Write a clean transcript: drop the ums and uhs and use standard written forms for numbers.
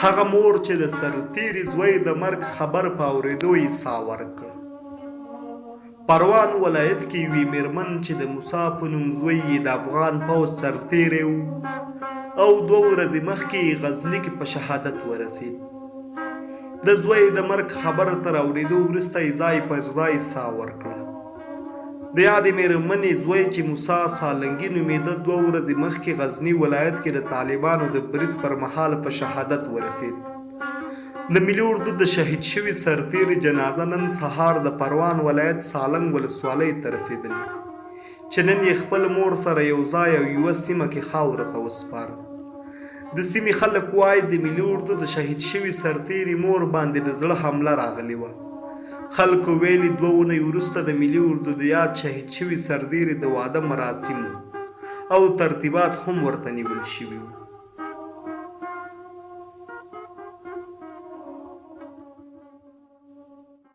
هغه مور چې د سرتیري زوی د مرګ خبر په اورېدو یې ساه ورکړه. پروان ولایت کې یوې میرمن چې د موسی په نوم زوی یې د افغان پوځ سرتیری و او 2 ورځې مخکې یې غزني کې په شهادت ورسېد. د زوی د مرګ خبر تر اورېدو وروسته یې ځای پر ځای ساه ورکړه. د یادې میرمنې زوی چې موسی سالنګي نومېده 2 ورځې مخکې غزني ولایت کې د طالبانو د برید پر مهال په شهادت ورسېد. د ملي اردو د شهید شوي سرتیري جنازه نن سهار د پروان ولایت سالنګ ولسوالۍ ته رسېدلې چې نن یې خپل مور سره یو ځای او یوه سیمه کې خاورو ته وسپاره. د سیمې خلک وایي د ملي اردو د شهید شوي سرتیري مور باندې د زړه حمله راغلې وه. خلکو ویلي 2 اونۍ وروسته د ملي اردو د یاد شهید شوي سرتیري د واده مراسم او ترتیبات هم ورته نیول شوي وو.